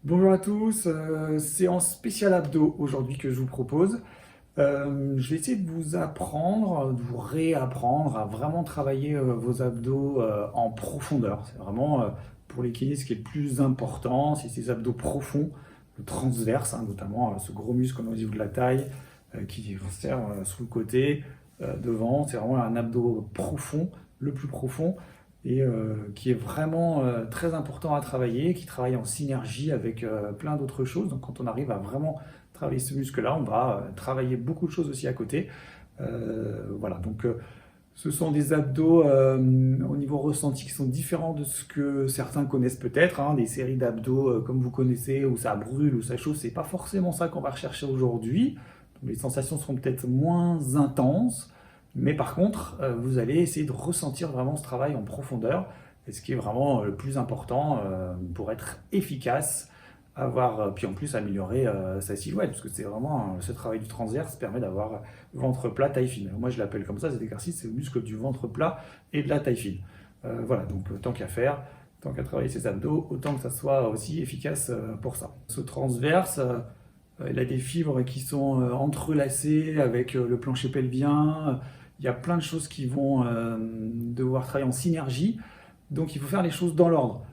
Bonjour à tous, séance spéciale abdos aujourd'hui que je vous propose. Je vais essayer de vous apprendre, de vous réapprendre à vraiment travailler vos abdos en profondeur. C'est vraiment pour les kinés ce qui est le plus important, c'est ces abdos profonds, le transverse, hein, notamment ce gros muscle au niveau de la taille qui sert sur le côté, devant. C'est vraiment un abdos profond, le plus profond et qui est vraiment très important à travailler, qui travaille en synergie avec plein d'autres choses. Donc quand on arrive à vraiment travailler ce muscle-là, on va travailler beaucoup de choses aussi à côté. Voilà, donc ce sont des abdos au niveau ressenti qui sont différents de ce que certains connaissent peut-être, hein, des séries d'abdos comme vous connaissez, où ça brûle, où ça chauffe, c'est pas forcément ça qu'on va rechercher aujourd'hui. Donc, les sensations seront peut-être moins intenses, mais par contre, vous allez essayer de ressentir vraiment ce travail en profondeur, et ce qui est vraiment le plus important pour être efficace, puis en plus améliorer sa silhouette, parce que c'est vraiment ce travail du transverse permet d'avoir ventre plat, taille fine. Moi je l'appelle comme ça, cet exercice, c'est le muscle du ventre plat et de la taille fine. Voilà, donc tant qu'à faire, tant qu'à travailler ses abdos, autant que ça soit aussi efficace pour ça. Ce transverse, il a des fibres qui sont entrelacées avec le plancher pelvien. Il y a plein de choses qui vont devoir travailler en synergie. Donc il faut faire les choses dans l'ordre.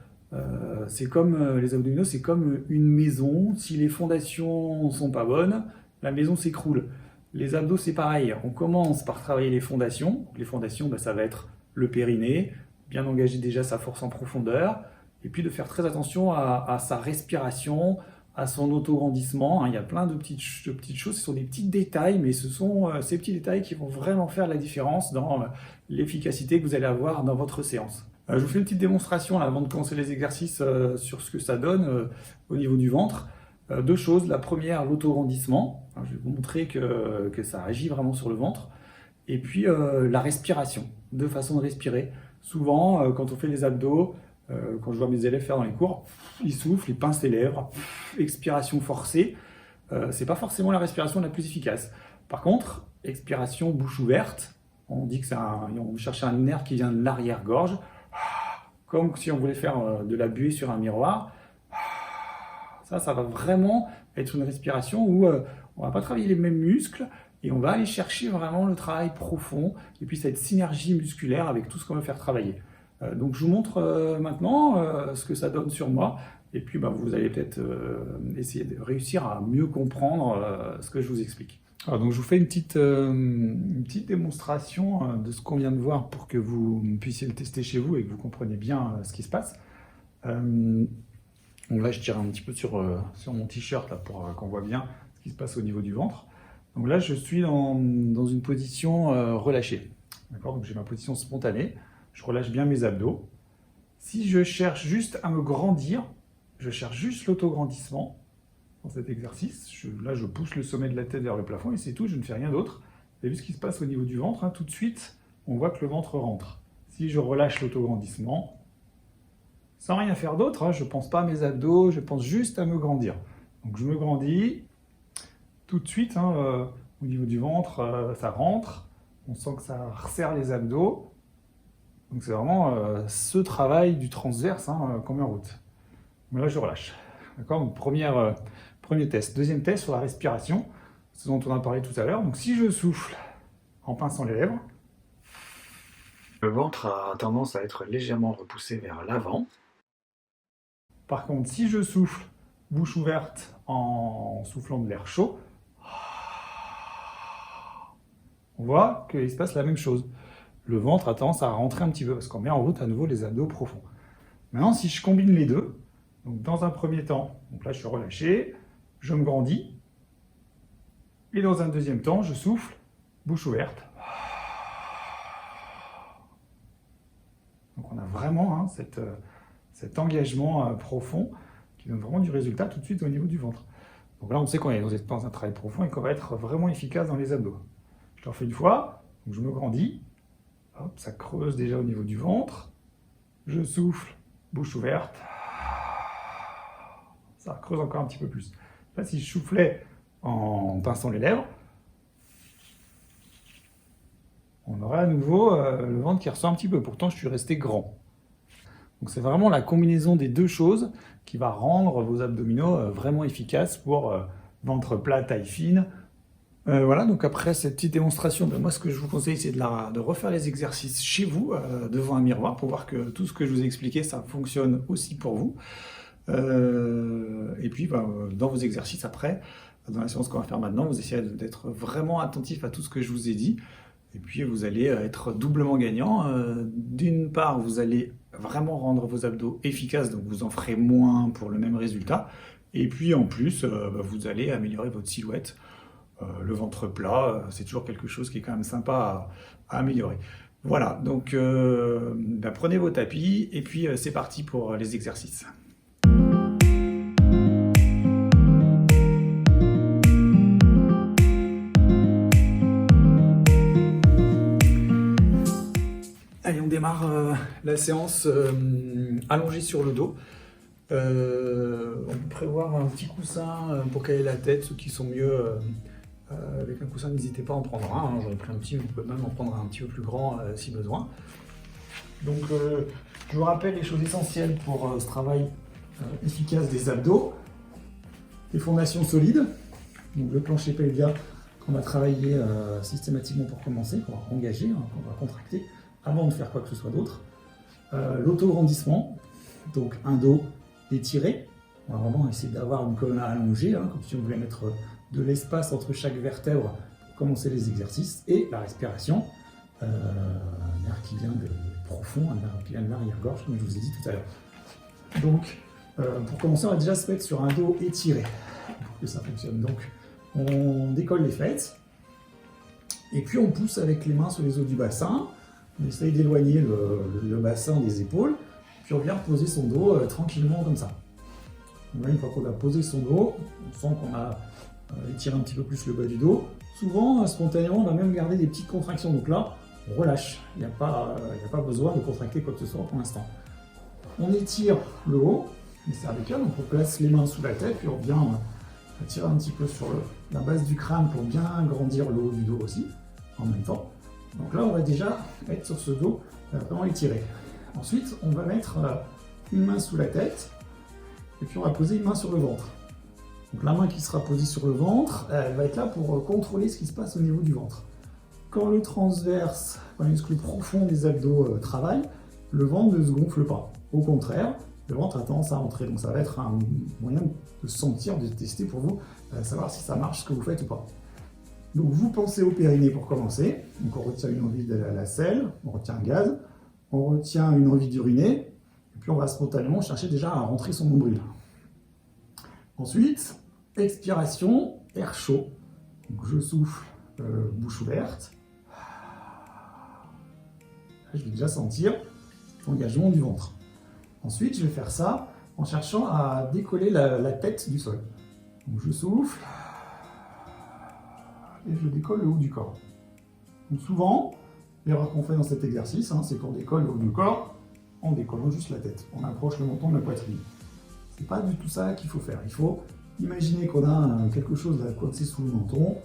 C'est comme les abdominaux, c'est comme une maison. Si les fondations sont pas bonnes, la maison s'écroule. Les abdos, c'est pareil. On commence par travailler les fondations. Les fondations, ça va être le périnée, bien engager déjà sa force en profondeur, et puis de faire très attention à sa respiration, à son auto-grandissement. Il y a plein de petites choses, ce sont des petits détails, mais ce sont ces petits détails qui vont vraiment faire la différence dans l'efficacité que vous allez avoir dans votre séance. Je vous fais une petite démonstration là, avant de commencer les exercices sur ce que ça donne au niveau du ventre. Deux choses. La première, l'autograndissement. Je vais vous montrer que ça agit vraiment sur le ventre. Et puis la respiration, deux façons de respirer. Souvent, quand on fait les abdos, quand je vois mes élèves faire dans les cours, ils soufflent, ils pincent les lèvres, expiration forcée. C'est pas forcément la respiration la plus efficace. Par contre, expiration bouche ouverte, on dit que on cherche un nerf qui vient de l'arrière-gorge, comme si on voulait faire de la buée sur un miroir. Ça va vraiment être une respiration où on va pas travailler les mêmes muscles et on va aller chercher vraiment le travail profond et puis cette synergie musculaire avec tout ce qu'on veut faire travailler. Donc je vous montre maintenant ce que ça donne sur moi et puis vous allez peut-être essayer de réussir à mieux comprendre ce que je vous explique. Alors, donc je vous fais une petite démonstration de ce qu'on vient de voir pour que vous puissiez le tester chez vous et que vous compreniez bien ce qui se passe. Donc là, je tire un petit peu sur mon t-shirt là pour qu'on voit bien ce qui se passe au niveau du ventre. Donc là, je suis dans une position relâchée. D'accord? Donc j'ai ma position spontanée. Je relâche bien mes abdos. Si je cherche juste à me grandir, je cherche juste l'autograndissement dans cet exercice. Là, je pousse le sommet de la tête vers le plafond et c'est tout, je ne fais rien d'autre. Vous avez vu ce qui se passe au niveau du ventre, hein, tout de suite, on voit que le ventre rentre. Si je relâche l'autograndissement, sans rien faire d'autre, hein, je ne pense pas à mes abdos, je pense juste à me grandir. Donc je me grandis, tout de suite, hein, au niveau du ventre, ça rentre, on sent que ça resserre les abdos. Donc c'est vraiment ce travail du transverse qu'on met en route. Mais là, je relâche. D'accord? Donc premier test. Deuxième test sur la respiration, ce dont on a parlé tout à l'heure. Donc si je souffle en pinçant les lèvres, le ventre a tendance à être légèrement repoussé vers l'avant. Par contre, si je souffle bouche ouverte en soufflant de l'air chaud, on voit qu'il se passe la même chose. Le ventre a tendance à rentrer un petit peu parce qu'on met en route à nouveau les abdos profonds. Maintenant, si je combine les deux, donc dans un premier temps, donc là je suis relâché, je me grandis, et dans un deuxième temps, je souffle, bouche ouverte. Donc on a vraiment cet engagement profond qui donne vraiment du résultat tout de suite au niveau du ventre. Donc là on sait qu'on est dans un travail profond et qu'on va être vraiment efficace dans les abdos. Je le refais une fois, donc je me grandis, hop, ça creuse déjà au niveau du ventre, je souffle, bouche ouverte, ça creuse encore un petit peu plus. Là, si je soufflais en pinçant les lèvres, on aurait à nouveau le ventre qui ressort un petit peu. Pourtant, je suis resté grand. Donc c'est vraiment la combinaison des deux choses qui va rendre vos abdominaux vraiment efficaces pour ventre plat, taille fine. Voilà, donc après cette petite démonstration, moi ce que je vous conseille c'est de refaire les exercices chez vous, devant un miroir, pour voir que tout ce que je vous ai expliqué, ça fonctionne aussi pour vous. Et puis dans vos exercices après, dans la séance qu'on va faire maintenant, vous essayez d'être vraiment attentif à tout ce que je vous ai dit. Et puis vous allez être doublement gagnant. D'une part, vous allez vraiment rendre vos abdos efficaces, donc vous en ferez moins pour le même résultat. Et puis en plus, vous allez améliorer votre silhouette. Le ventre plat, c'est toujours quelque chose qui est quand même sympa à améliorer. Voilà, donc prenez vos tapis et puis c'est parti pour les exercices. Allez, on démarre la séance allongée sur le dos. On peut prévoir un petit coussin pour caler la tête, ceux qui sont mieux avec un coussin, n'hésitez pas à en prendre un. J'en ai pris un petit, mais vous pouvez même en prendre un petit peu plus grand si besoin. Donc, je vous rappelle les choses essentielles pour ce travail efficace des abdos. Les fondations solides, donc le plancher pelvien qu'on va travailler systématiquement pour commencer, qu'on va engager, qu'on va contracter avant de faire quoi que ce soit d'autre. L'auto-grandissement, donc un dos étiré. On va vraiment essayer d'avoir une colonne allongée, comme si on voulait mettre de l'espace entre chaque vertèbre pour commencer les exercices. Et la respiration, un air qui vient de profond, un air qui vient de l'arrière-gorge, comme je vous ai dit tout à l'heure. Donc, pour commencer, on va déjà se mettre sur un dos étiré pour que ça fonctionne. Donc, on décolle les fesses et puis on pousse avec les mains sur les os du bassin. On essaye d'éloigner le bassin des épaules, puis on vient reposer son dos tranquillement comme ça. Là, une fois qu'on a posé son dos, on sent qu'on a étiré un petit peu plus le bas du dos. Souvent, spontanément, on va même garder des petites contractions. Donc là, on relâche. Il n'y a pas besoin de contracter quoi que ce soit pour l'instant. On étire le haut, les cervicales, donc on place les mains sous la tête, puis on vient tirer un petit peu sur la base du crâne pour bien grandir le haut du dos aussi, en même temps. Donc là, on va déjà être sur ce dos vraiment étiré. Ensuite, on va mettre une main sous la tête, et puis on va poser une main sur le ventre. Donc la main qui sera posée sur le ventre, elle va être là pour contrôler ce qui se passe au niveau du ventre. Quand le transverse, quand les muscles profonds des abdos travaillent, le ventre ne se gonfle pas. Au contraire, le ventre a tendance à rentrer. Donc ça va être un moyen de sentir, de tester pour vous, savoir si ça marche ce que vous faites ou pas. Donc vous pensez au périnée pour commencer. Donc on retient une envie d'aller à la selle, on retient un gaz, on retient une envie d'uriner, et puis on va spontanément chercher déjà à rentrer son nombril. Ensuite, expiration, air chaud. Donc je souffle, bouche ouverte. Là, je vais déjà sentir l'engagement du ventre. Ensuite, je vais faire ça en cherchant à décoller la tête du sol. Donc je souffle et je décolle le haut du corps. Donc souvent, l'erreur qu'on fait dans cet exercice, c'est qu'on décolle le haut du corps en décollant juste la tête. On approche le menton de la poitrine. C'est pas du tout ça qu'il faut faire. Il faut imaginer qu'on a quelque chose à coincer sous le menton,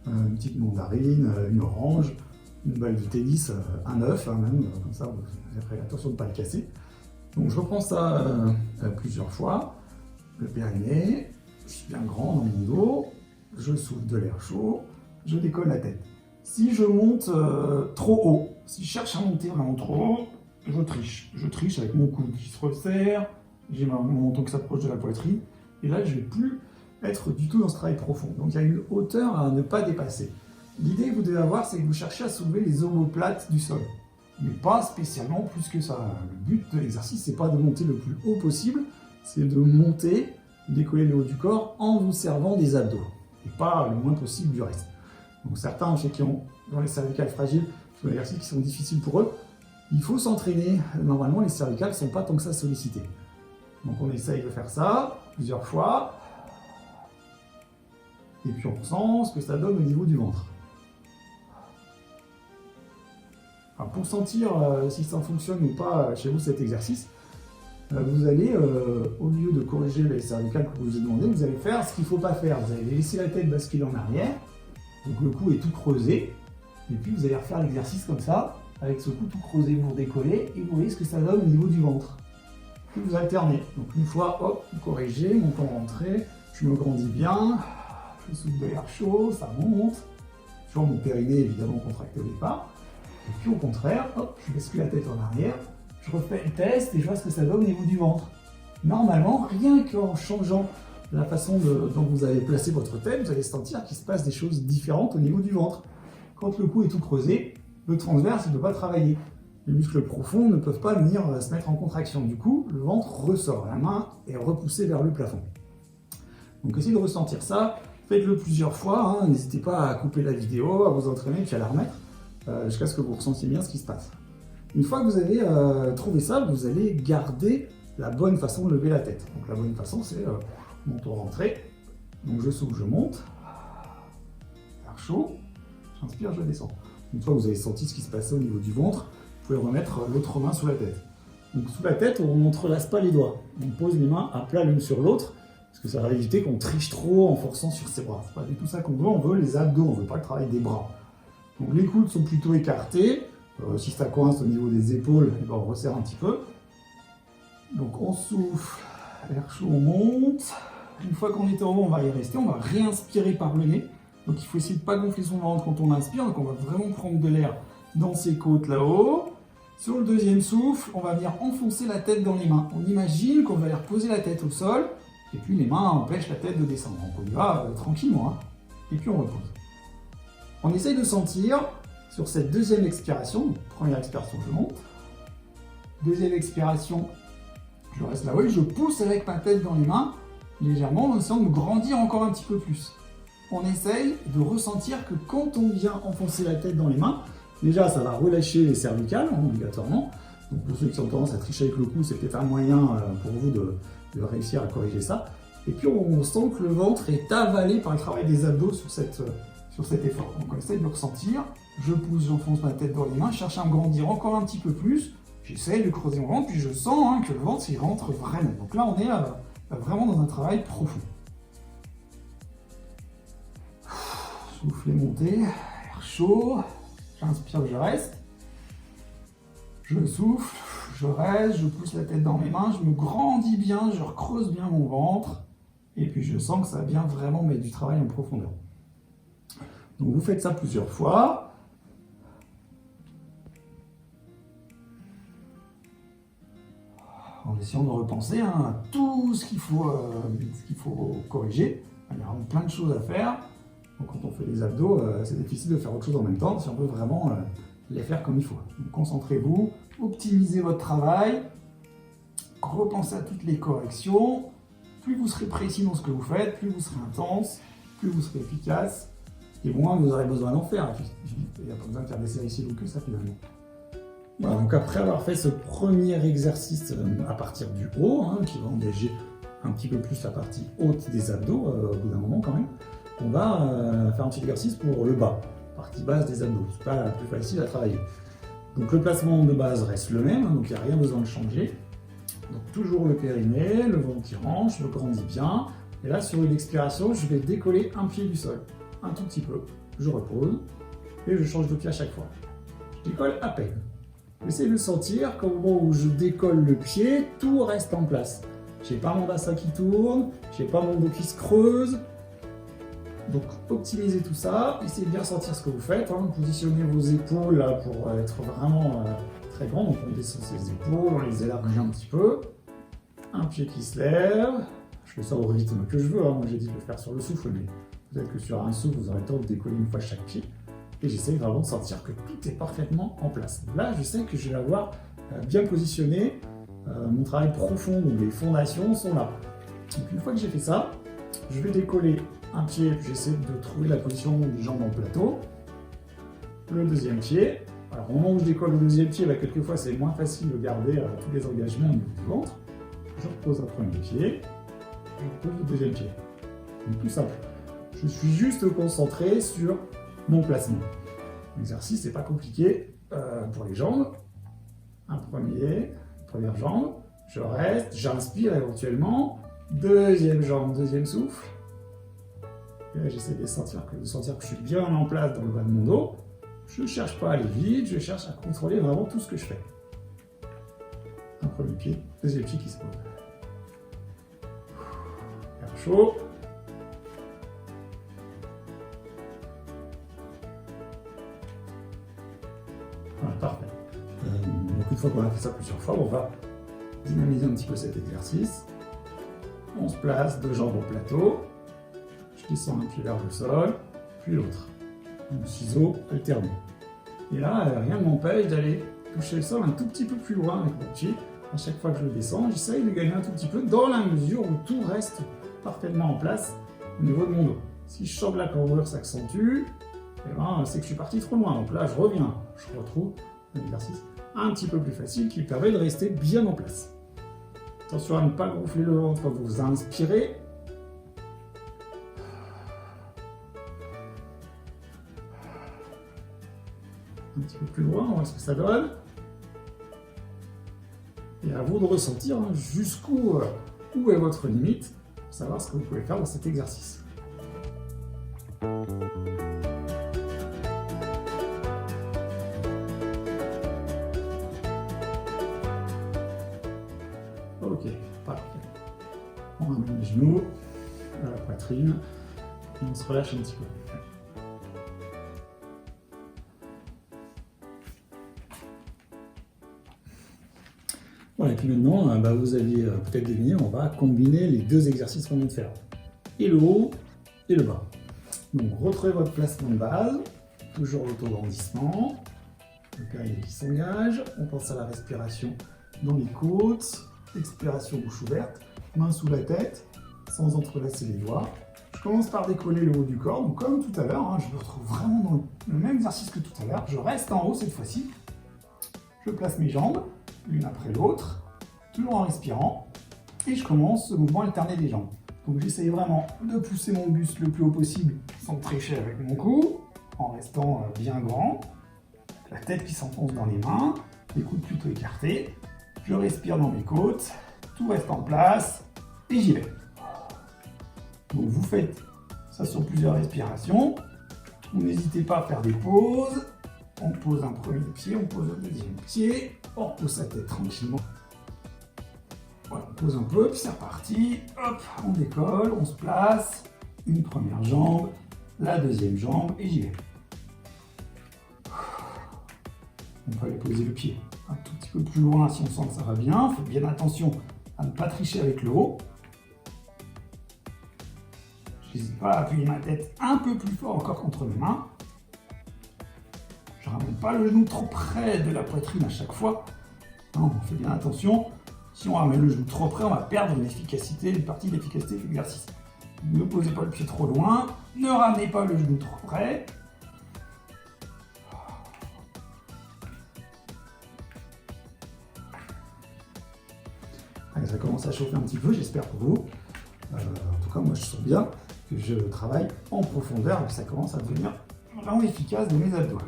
une petite mandarine, une orange, une balle de tennis, un œuf, même, comme ça, vous avez attention de ne pas le casser. Donc je reprends ça plusieurs fois. Le périnée, je suis bien grand dans mon dos, je souffle de l'air chaud, je décolle la tête. Si je monte trop haut, si je cherche à monter vraiment trop haut, je triche. Je triche avec mon coude qui se resserre, j'ai mon menton qui s'approche de la poitrine, et là je ne vais plus être du tout dans ce travail profond. Donc il y a une hauteur à ne pas dépasser. L'idée que vous devez avoir, c'est que vous cherchez à soulever les omoplates du sol, mais pas spécialement plus que ça. Le but de l'exercice, c'est pas de monter le plus haut possible, c'est de monter, décoller le haut du corps en vous servant des abdos, et pas le moins possible du reste. Donc certains, ceux qui ont dans les cervicales fragiles, sont des exercices qui sont difficiles pour eux, il faut s'entraîner. Normalement, les cervicales ne sont pas tant que ça sollicitées. Donc on essaye de faire ça plusieurs fois, et puis on sent ce que ça donne au niveau du ventre. Alors pour sentir si ça fonctionne ou pas chez vous cet exercice, vous allez, au lieu de corriger les cervicales que je vous ai demandé, vous allez faire ce qu'il ne faut pas faire. Vous allez laisser la tête basculer en arrière, donc le cou est tout creusé, et puis vous allez refaire l'exercice comme ça, avec ce cou tout creusé, vous décollez, et vous voyez ce que ça donne au niveau du ventre. puis vous alternez. Donc une fois, hop, vous corrigez, montant rentrée, je me grandis bien, je souffle de l'air chaud, ça monte, toujours mon périnée évidemment contracté au départ, et puis au contraire, hop, je bascule la tête en arrière, je refais le test et je vois ce que ça donne au niveau du ventre. Normalement, rien qu'en changeant la façon dont vous avez placé votre tête, vous allez sentir qu'il se passe des choses différentes au niveau du ventre. Quand le cou est tout creusé, le transverse ne peut pas travailler. Les muscles profonds ne peuvent pas venir se mettre en contraction. Du coup, le ventre ressort, la main est repoussée vers le plafond. Donc essayez de ressentir ça, faites-le plusieurs fois, hein. N'hésitez pas à couper la vidéo, à vous entraîner puis à la remettre, jusqu'à ce que vous ressentiez bien ce qui se passe. Une fois que vous avez trouvé ça, vous allez garder la bonne façon de lever la tête. Donc la bonne façon, c'est monton rentrée. Donc je souffle, je monte, air chaud, j'inspire, je descends. Une fois que vous avez senti ce qui se passait au niveau du ventre, vous pouvez remettre l'autre main sous la tête. Donc sous la tête, on n'entrelace pas les doigts. On pose les mains à plat l'une sur l'autre, parce que ça va éviter qu'on triche trop en forçant sur ses bras. C'est pas du tout ça qu'on veut, on veut les abdos, on veut pas le travail des bras. Donc les coudes sont plutôt écartés. Si ça coince au niveau des épaules, on resserre un petit peu. Donc on souffle, air chaud, on monte. Une fois qu'on est en haut, on va y rester, on va réinspirer par le nez. Donc il faut essayer de ne pas gonfler son ventre quand on inspire, donc on va vraiment prendre de l'air dans ses côtes là-haut. Sur le deuxième souffle, on va venir enfoncer la tête dans les mains. On imagine qu'on va aller reposer la tête au sol, et puis les mains empêchent la tête de descendre. Donc on y va tranquillement, hein. Et puis on repose. On essaye de sentir, sur cette deuxième expiration, donc première expiration, je monte. Deuxième expiration, je reste là-haut et je pousse avec ma tête dans les mains, légèrement, en essayant de me grandir encore un petit peu plus. On essaye de ressentir que quand on vient enfoncer la tête dans les mains, déjà ça va relâcher les cervicales, obligatoirement. Donc pour ceux qui ont tendance à tricher avec le cou, c'est peut-être un moyen pour vous de réussir à corriger ça. Et puis on sent que le ventre est avalé par le travail des abdos sur cet effort. Donc on essaye de le ressentir. Je pousse, j'enfonce ma tête dans les mains, je cherche à me grandir encore un petit peu plus. J'essaye de creuser mon ventre, puis je sens que le ventre il rentre vraiment. Donc là on est vraiment dans un travail profond. Soufflez, montez, air chaud, j'inspire, je reste. Je souffle, je reste, je pousse la tête dans mes mains, je me grandis bien, je recreuse bien mon ventre. Et puis je sens que ça vient vraiment mettre du travail en profondeur. Donc vous faites ça plusieurs fois. En essayant de repenser à tout ce qu'il faut corriger. Il y a vraiment plein de choses à faire. Donc quand on fait les abdos, c'est difficile de faire autre chose en même temps si on veut vraiment les faire comme il faut. Donc concentrez-vous, optimisez votre travail, repensez à toutes les corrections. Plus vous serez précis dans ce que vous faites, plus vous serez intense, plus vous serez efficace, et moins vous aurez besoin d'en faire. Il n'y a pas besoin de faire des séries si longues que ça finalement. Voilà, donc après avoir fait ce premier exercice à partir du haut, qui va engager un petit peu plus la partie haute des abdos, au bout d'un moment quand même, on va faire un petit exercice pour le bas, partie basse des abdos. C'est pas la plus facile à travailler. Donc le placement de base reste le même, donc il n'y a rien besoin de changer. Donc toujours le périnée, le ventre qui rentre, je me grandis bien. Et là sur une expiration, je vais décoller un pied du sol, un tout petit peu. Je repose et je change de pied à chaque fois. Je décolle à peine. Essayez de sentir qu'au moment où je décolle le pied, tout reste en place. J'ai pas mon bassin qui tourne, j'ai pas mon dos qui se creuse. Donc optimisez tout ça, essayez de bien sentir ce que vous faites. Positionnez vos épaules là, pour être vraiment très grand. Donc on descend ses épaules, on les élargit un petit peu. Un pied qui se lève. Je fais ça au rythme que je veux. Moi j'ai dit de le faire sur le souffle, mais peut-être que sur un souffle, vous aurez le temps de décoller une fois chaque pied. Et j'essaye vraiment de sentir que tout est parfaitement en place. Là, je sais que je vais avoir bien positionné. Mon travail profond, donc les fondations sont là. Donc une fois que j'ai fait ça, je vais décoller un pied, puis j'essaie de trouver la position du jambe en plateau. Le deuxième pied. Alors au moment où je décolle le deuxième pied, quelquefois c'est moins facile de garder tous les engagements au niveau du ventre. Je repose un premier pied, je repose le deuxième pied. Donc tout simple. Je suis juste concentré sur mon placement. L'exercice n'est pas compliqué pour les jambes. Première jambe, je reste, j'inspire éventuellement. Deuxième jambe, deuxième souffle. Et là, j'essaie de sentir que je suis bien en place dans le bas de mon dos. Je ne cherche pas à aller vite, je cherche à contrôler vraiment tout ce que je fais. Un premier pied, deuxième pied qui se pose. Air chaud. Voilà, parfait. Donc une fois qu'on a fait ça plusieurs fois, on va dynamiser un petit peu cet exercice. On se place, deux jambes au plateau. Je descends un pied vers le sol, puis l'autre. Ciseaux alternés. Et là, rien ne m'empêche d'aller toucher le sol un tout petit peu plus loin avec mon pied. À chaque fois que je le descends, j'essaye de gagner un tout petit peu dans la mesure où tout reste parfaitement en place au niveau de mon dos. Si je sens que la cambrure s'accentue, eh ben, c'est que je suis parti trop loin. Donc là, je reviens, je retrouve un exercice un petit peu plus facile qui permet de rester bien en place. Attention à ne pas gonfler le ventre quand vous inspirez. Un petit peu plus loin, on voit ce que ça donne. Et à vous de ressentir jusqu'où où est votre limite pour savoir ce que vous pouvez faire dans cet exercice. Ok, parfait. On ramène les genoux à la poitrine et on se relâche un petit peu. Voilà, et puis maintenant, vous aviez peut-être deviné, on va combiner les deux exercices qu'on vient de faire. Et le haut et le bas. Donc retrouvez votre placement de base, toujours l'autograndissement, le périnée qui s'engage, on pense à la respiration dans les côtes, expiration bouche ouverte, main sous la tête, sans entrelacer les doigts. Je commence par décoller le haut du corps, donc comme tout à l'heure, je me retrouve vraiment dans le même exercice que tout à l'heure, je reste en haut cette fois-ci, je place mes jambes, l'une après l'autre, toujours en respirant, et je commence ce mouvement alterné des jambes. Donc j'essaye vraiment de pousser mon buste le plus haut possible sans trécher avec mon cou, en restant bien grand, la tête qui s'enfonce dans les mains, les coudes plutôt écartés, je respire dans mes côtes, tout reste en place, et j'y vais. Donc vous faites ça sur plusieurs respirations, n'hésitez pas à faire des pauses, on pose un premier pied, on pose un deuxième pied, on repose sa tête tranquillement. Voilà, on pose un peu, puis c'est reparti. Hop, on décolle, on se place. Une première jambe, la deuxième jambe, et j'y vais. On peut aller poser le pied un tout petit peu plus loin si on sent que ça va bien. Faites bien attention à ne pas tricher avec le haut. Je n'hésite pas à appuyer ma tête un peu plus fort encore contre mes mains. Je ne ramène pas le genou trop près de la poitrine à chaque fois. Non, on fait bien attention. Si on ramène le genou trop près, on va perdre une partie de l'efficacité de l'exercice. Ne posez pas le pied trop loin, ne ramenez pas le genou trop près. Allez, ça commence à chauffer un petit peu, j'espère pour vous. En tout cas, moi je sens bien que je travaille en profondeur et que ça commence à devenir vraiment efficace dans mes abdos.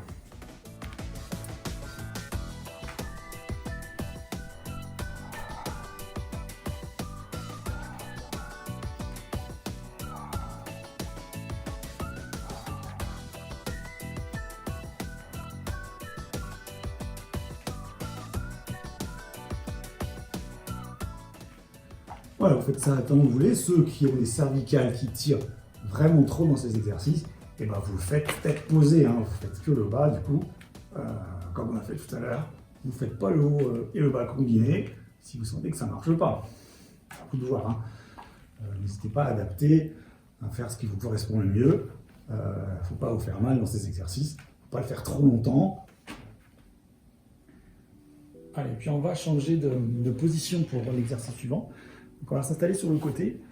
Voilà, vous faites ça tant que vous voulez. Ceux qui ont des cervicales qui tirent vraiment trop dans ces exercices, et ben vous le faites tête posée, vous faites que le bas du coup, comme on a fait tout à l'heure. Vous ne faites pas le haut et le bas combinés si vous sentez que ça ne marche pas. À vous de voir. N'hésitez pas à adapter, à faire ce qui vous correspond le mieux. Il ne faut pas vous faire mal dans ces exercices. Il ne faut pas le faire trop longtemps. Allez, puis on va changer de position pour l'exercice suivant. Donc on va s'installer sur le côté.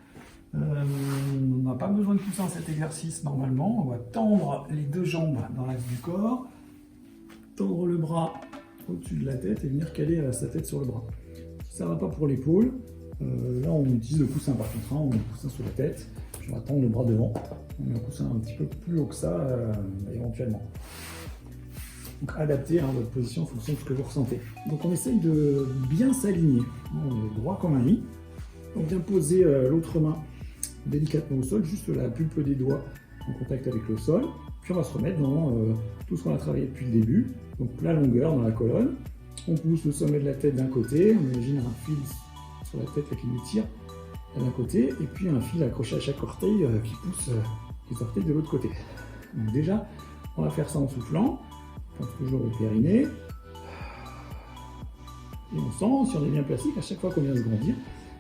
On n'a pas besoin de pousser dans cet exercice normalement. On va tendre les deux jambes dans l'axe du corps, tendre le bras au-dessus de la tête et venir caler sa tête sur le bras. Si ça ne va pas pour l'épaule, là on utilise le coussin par contre, on met le coussin sur la tête. Je vais tendre le bras devant. On met un coussin un petit peu plus haut que ça éventuellement. Donc adaptez votre position en fonction de ce que vous ressentez. Donc on essaye de bien s'aligner. On est droit comme un lit. On vient poser l'autre main délicatement au sol, juste la pulpe des doigts en contact avec le sol. Puis on va se remettre dans tout ce qu'on a travaillé depuis le début. Donc la longueur dans la colonne. On pousse le sommet de la tête d'un côté, on imagine un fil sur la tête qui nous tire d'un côté, et puis un fil accroché à chaque orteil qui pousse les orteils de l'autre côté. Donc déjà, on va faire ça en soufflant, on pense toujours au périnée. Et on sent, si on est bien placé, qu'à chaque fois qu'on vient se grandir,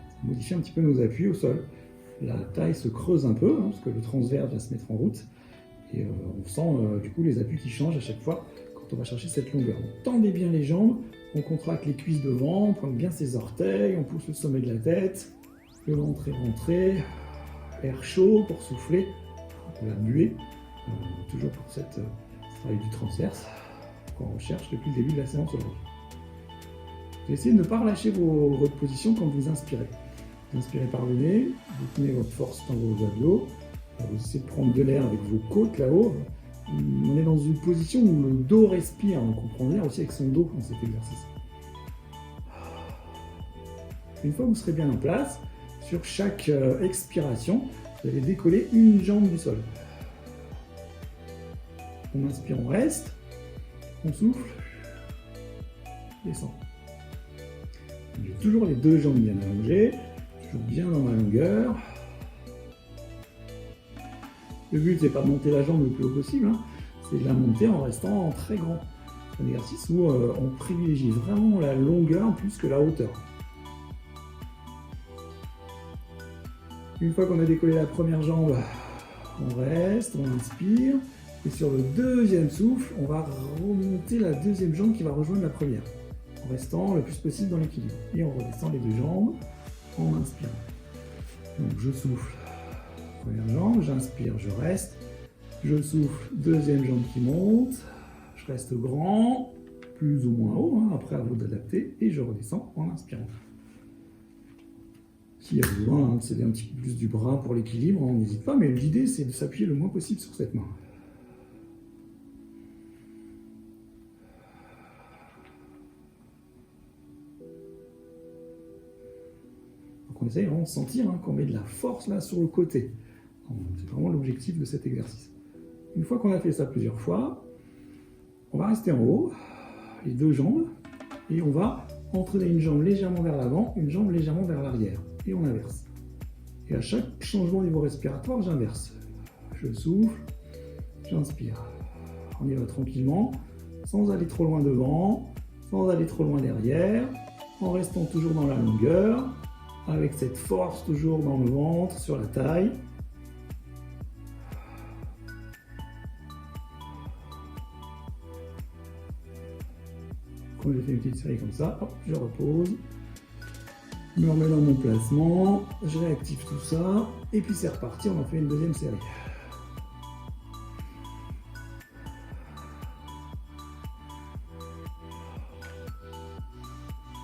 ça modifie un petit peu nos appuis au sol. La taille se creuse un peu, parce que le transverse va se mettre en route. Et on sent du coup les appuis qui changent à chaque fois quand on va chercher cette longueur. Donc tendez bien les jambes, on contracte les cuisses devant, on pointe bien ses orteils, on pousse le sommet de la tête, le ventre est rentré, air chaud pour souffler, la buée, toujours pour ce travail du transverse qu'on recherche depuis le début de la séance aujourd'hui. Essayez de ne pas relâcher votre position quand vous inspirez. Vous inspirez par le nez, vous tenez votre force dans vos abdos, vous essayez de prendre de l'air avec vos côtes là-haut. On est dans une position où le dos respire, on comprend bien aussi avec son dos dans cet exercice. Une fois que vous serez bien en place, sur chaque expiration, vous allez décoller une jambe du sol. On inspire, on reste, on souffle, descend. J'ai toujours les deux jambes bien allongées, toujours bien dans ma longueur. Le but, c'est pas de monter la jambe le plus haut possible, hein. C'est de la monter en restant très grand. C'est un exercice où on privilégie vraiment la longueur plus que la hauteur. Une fois qu'on a décollé la première jambe, on reste, on inspire. Et sur le deuxième souffle, on va remonter la deuxième jambe qui va rejoindre la première, en restant le plus possible dans l'équilibre. Et on redescend les deux jambes en inspirant. Donc je souffle, première jambe, j'inspire, je reste. Je souffle, deuxième jambe qui monte. Je reste grand, plus ou moins haut, hein, après à vous d'adapter. Et je redescends en inspirant. S'il y a besoin de céder un petit peu plus du bras pour l'équilibre, on n'hésite pas. Mais l'idée, c'est de s'appuyer le moins possible sur cette main. On essaye vraiment de sentir qu'on met de la force là sur le côté. C'est vraiment l'objectif de cet exercice. Une fois qu'on a fait ça plusieurs fois, on va rester en haut, les deux jambes, et on va entraîner une jambe légèrement vers l'avant, une jambe légèrement vers l'arrière, et on inverse. Et à chaque changement au niveau respiratoire, j'inverse. Je souffle, j'inspire. On y va tranquillement, sans aller trop loin devant, sans aller trop loin derrière, en restant toujours dans la longueur, avec cette force toujours dans le ventre, sur la taille. Quand j'ai fait une petite série comme ça, hop, je repose, je me remets dans mon placement, je réactive tout ça, et puis c'est reparti, on en fait une deuxième série.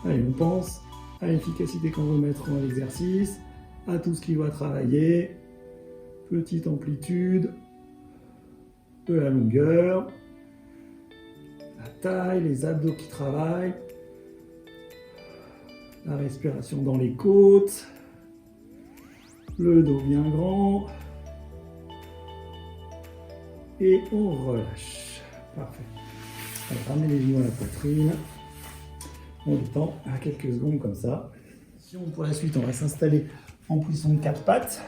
Allez, on pense à l'efficacité qu'on veut mettre dans l'exercice, à tout ce qui doit travailler, petite amplitude, de la longueur, la taille, les abdos qui travaillent, la respiration dans les côtes, le dos bien grand, et on relâche. Parfait. On va ramener les genoux à la poitrine. On détend à quelques secondes comme ça. Pour la suite, on va s'installer en position de 4 pattes.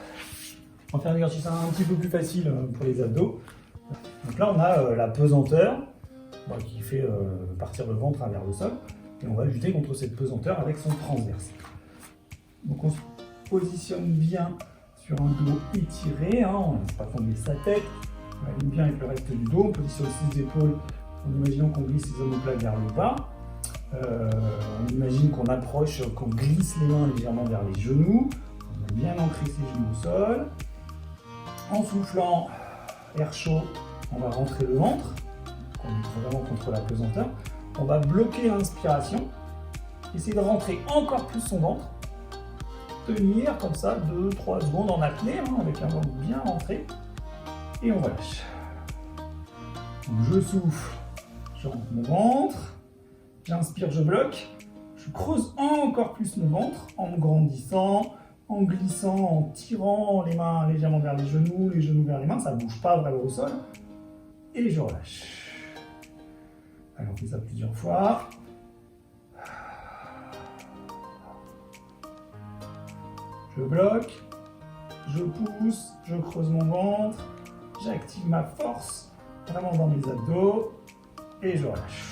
On va faire un exercice un petit peu plus facile pour les abdos. Donc là, on a la pesanteur qui fait partir le ventre vers le sol. Et on va lutter contre cette pesanteur avec son transverse. Donc on se positionne bien sur un dos étiré. On ne laisse pas tomber sa tête. On aligne bien avec le reste du dos. On positionne ses épaules en imaginant qu'on glisse ses omoplates vers le bas. On imagine qu'on approche, qu'on glisse les mains légèrement vers les genoux. On a bien ancré ses genoux au sol. En soufflant, air chaud, on va rentrer le ventre. On lutte vraiment contre la pesanteur. On va bloquer l'inspiration. Essayer de rentrer encore plus son ventre. Tenir comme ça 2-3 secondes en apnée, avec un ventre bien rentré. Et on relâche. Donc je souffle, je rentre mon ventre. J'inspire, je bloque, je creuse encore plus mon ventre en me grandissant, en glissant, en tirant les mains légèrement vers les genoux vers les mains, ça ne bouge pas vraiment au sol, et je relâche. Alors on fait ça plusieurs fois. Je bloque, je pousse, je creuse mon ventre, j'active ma force vraiment dans mes abdos et je relâche.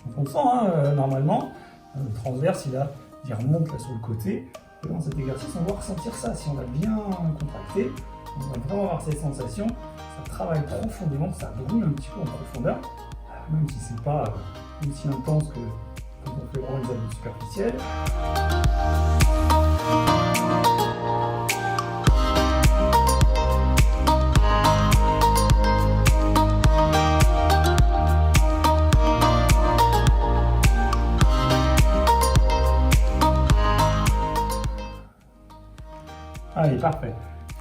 Donc on sent, hein, normalement, le transverse il remonte là sur le côté. Et dans cet exercice, on va ressentir ça. Si on l'a bien contracté, on va vraiment avoir cette sensation. Ça travaille profondément, ça brûle un petit peu en profondeur, même si c'est pas aussi intense que quand on fait vraiment les abdos superficiels. Allez, parfait.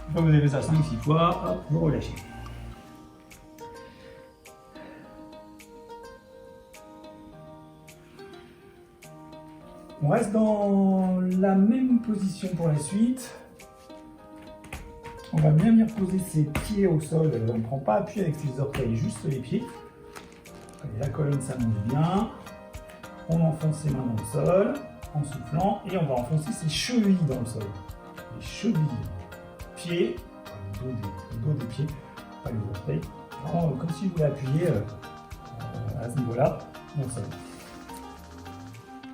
Une fois que vous avez fait ça 5-6 fois, hop, vous relâchez. On reste dans la même position pour la suite. On va bien venir poser ses pieds au sol. On ne prend pas appui avec ses orteils, juste les pieds. Allez, la colonne s'allonge bien. On enfonce ses mains dans le sol en soufflant et on va enfoncer ses chevilles dans le sol. Les chevilles, pieds, le dos des pieds, pas les orteils. Vraiment comme si vous voulez appuyer à ce niveau-là dans le sol.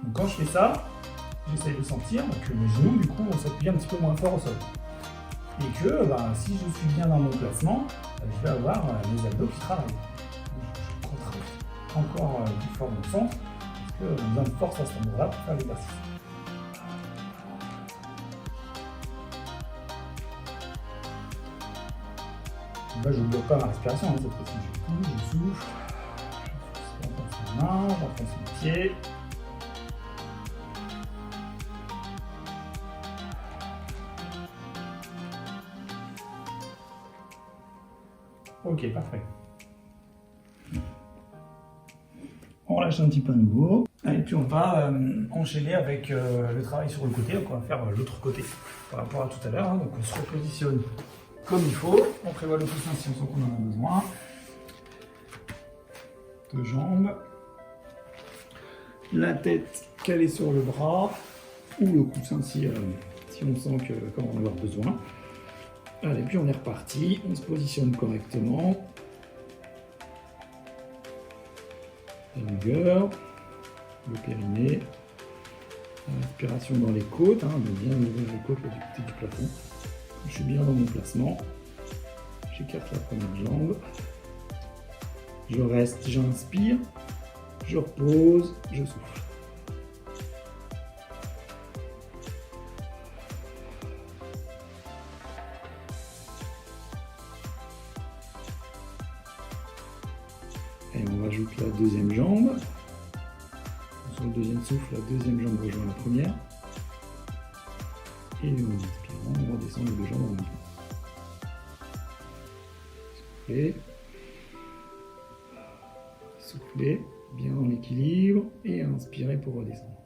Donc quand je fais ça, j'essaie de sentir que mes genoux, du coup, vont s'appuyer un petit peu moins fort au sol. Et que si je suis bien dans mon placement, je vais avoir mes abdos qui travaillent. Donc, je contracte encore plus fort mon centre, parce qu'on a besoin de force à ce moment-là pour faire l'exercice. Là, je ne bloque pas ma respiration, cette fois-ci. Je pousse, je souffle, j'enfonce mes mains, j'enfonce mes pieds. Ok, parfait. On relâche un petit peu à nouveau. Et puis on va enchaîner avec le travail sur le côté. Donc on va faire l'autre côté par rapport à tout à l'heure. Donc on se repositionne comme il faut. On prévoit le coussin si on sent qu'on en a besoin. Deux jambes. La tête calée sur le bras. Ou le coussin si on sent qu'on va en avoir besoin. Allez, puis on est reparti, on se positionne correctement. La longueur, le périnée, la respiration dans les côtes, de bien ouvrir les côtes là, du côté du plafond. Je suis bien dans mon placement. J'écarte la première jambe. Je reste, j'inspire, je repose, je souffle. Et on rajoute la deuxième jambe. Sur le deuxième souffle, la deuxième jambe rejoint la première. Et en inspirant, on redescend les deux jambes en même temps. Soufflez. Soufflez, bien dans l'équilibre. Et inspirez pour redescendre.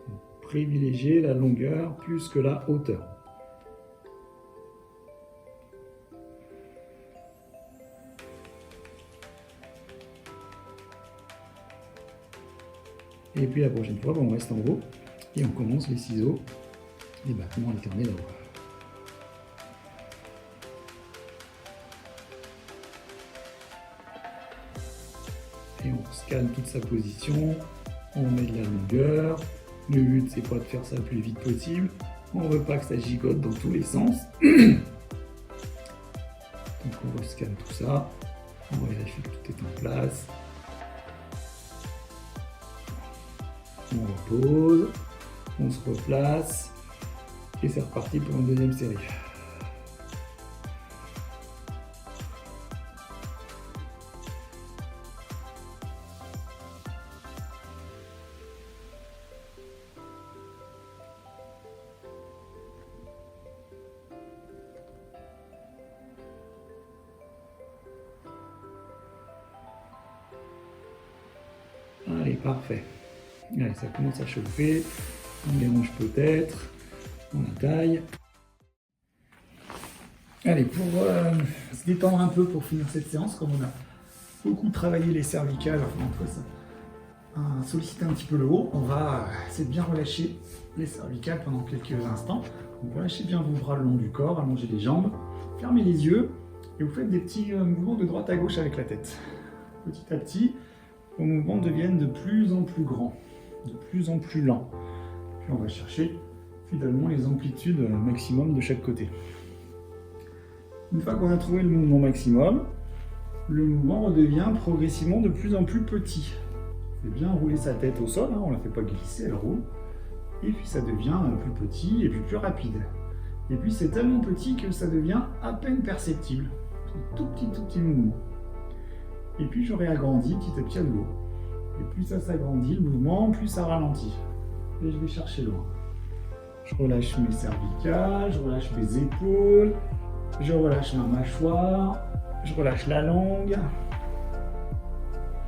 Donc, privilégiez la longueur plus que la hauteur. Et puis la prochaine fois, on reste en haut et on commence les ciseaux, les battements alternés là-haut. Et on scanne toute sa position, on met de la longueur. Le but, c'est pas de faire ça le plus vite possible. On ne veut pas que ça gigote dans tous les sens. Donc on rescanne tout ça, on vérifie que tout est en place. On repose, on se replace et c'est reparti pour une deuxième série. Allez, parfait. Allez, ça commence à chauffer, on dérange peut-être, on la taille. Allez, pour se détendre un peu pour finir cette séance, comme on a beaucoup travaillé les cervicales, on va solliciter un petit peu le haut, on va essayer de bien relâcher les cervicales pendant quelques instants Donc relâchez bien vos bras le long du corps, allongez les jambes, fermez les yeux et vous faites des petits mouvements de droite à gauche avec la tête. Petit à petit, vos mouvements deviennent de plus en plus grands, de plus en plus lents. Puis on va chercher finalement les amplitudes maximum de chaque côté. Une fois qu'on a trouvé le mouvement maximum, le mouvement redevient progressivement de plus en plus petit. Vous pouvez bien rouler sa tête au sol, hein, on ne la fait pas glisser, elle roule. Et puis ça devient plus petit et puis plus rapide. Et puis c'est tellement petit que ça devient à peine perceptible. C'est un tout petit mouvement. Et puis je réagrandis petit à petit à nouveau. Et plus ça s'agrandit le mouvement, plus ça ralentit. Et je vais chercher loin. Je relâche mes cervicales, je relâche mes épaules, je relâche ma mâchoire, je relâche la langue.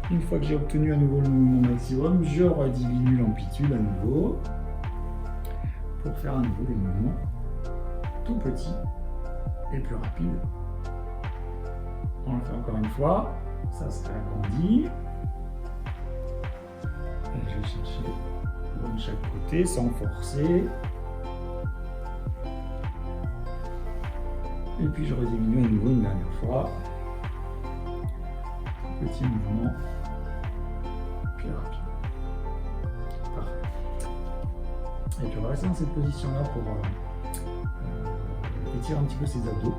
Une fois que j'ai obtenu à nouveau le mouvement maximum, je rediminue l'amplitude à nouveau pour faire à nouveau des mouvements tout petits et plus rapides. On le fait encore une fois, ça se réagrandit. Et je vais chercher de chaque côté sans forcer. Et puis je rediminue à nouveau une dernière fois. Petit mouvement, puis rapide. Parfait. Et puis on va rester dans cette position-là pour étirer un petit peu ses abdos.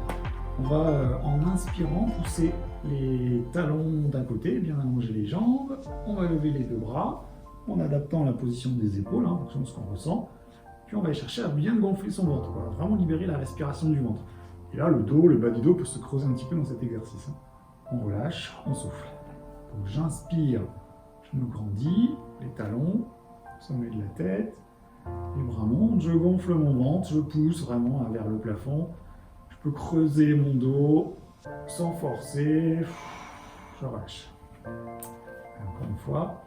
On va, en inspirant, pousser les talons d'un côté, bien allonger les jambes. On va lever les deux bras, en adaptant la position des épaules, en fonction de ce qu'on ressent. Puis on va chercher à bien gonfler son ventre. On va vraiment libérer la respiration du ventre. Et là, le dos, le bas du dos peut se creuser un petit peu dans cet exercice. On relâche, on souffle. Donc j'inspire, je me grandis, les talons, sommet de la tête, les bras montent, je gonfle mon ventre, je pousse vraiment vers le plafond. Je peux creuser mon dos sans forcer, je relâche. Encore une fois.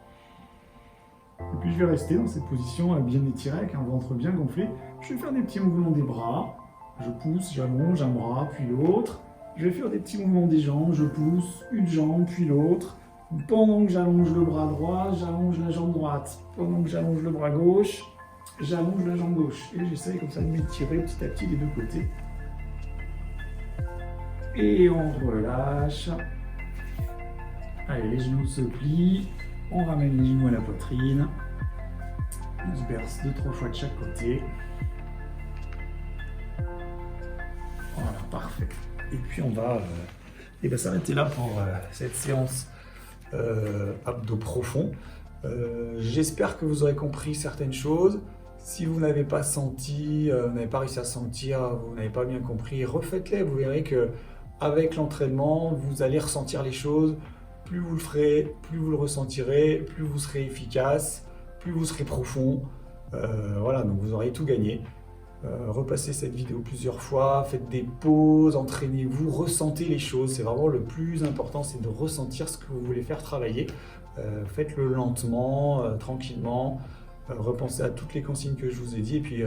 Et puis je vais rester dans cette position bien étirée avec un ventre bien gonflé. Je vais faire des petits mouvements des bras. Je pousse, j'allonge un bras, puis l'autre. Je vais faire des petits mouvements des jambes. Je pousse une jambe, puis l'autre. Pendant que j'allonge le bras droit, j'allonge la jambe droite. Pendant que j'allonge le bras gauche, j'allonge la jambe gauche. Et j'essaye comme ça de m'étirer petit à petit des deux côtés. Et on relâche. Allez, les genoux se plient. On ramène les genoux à la poitrine. On se berce 2-3 fois de chaque côté. Voilà, parfait. Et puis on va s'arrêter là pour cette séance abdos profonds. J'espère que vous aurez compris certaines choses. Si vous n'avez pas senti, n'avez pas réussi à sentir, vous n'avez pas bien compris, refaites-les. Vous verrez que avec l'entraînement, vous allez ressentir les choses. Plus vous le ferez, plus vous le ressentirez, plus vous serez efficace, plus vous serez profond. Voilà, donc vous aurez tout gagné. Repassez cette vidéo plusieurs fois, faites des pauses, entraînez-vous, ressentez les choses. C'est vraiment le plus important, c'est de ressentir ce que vous voulez faire travailler. Faites-le lentement, tranquillement. Repensez à toutes les consignes que je vous ai dit et puis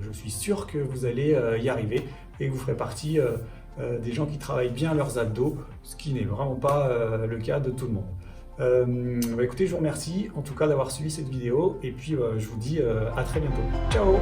je suis sûr que vous allez y arriver et que vous ferez partie des gens qui travaillent bien leurs abdos, ce qui n'est vraiment pas le cas de tout le monde. Écoutez, je vous remercie en tout cas d'avoir suivi cette vidéo et puis je vous dis à très bientôt. Ciao!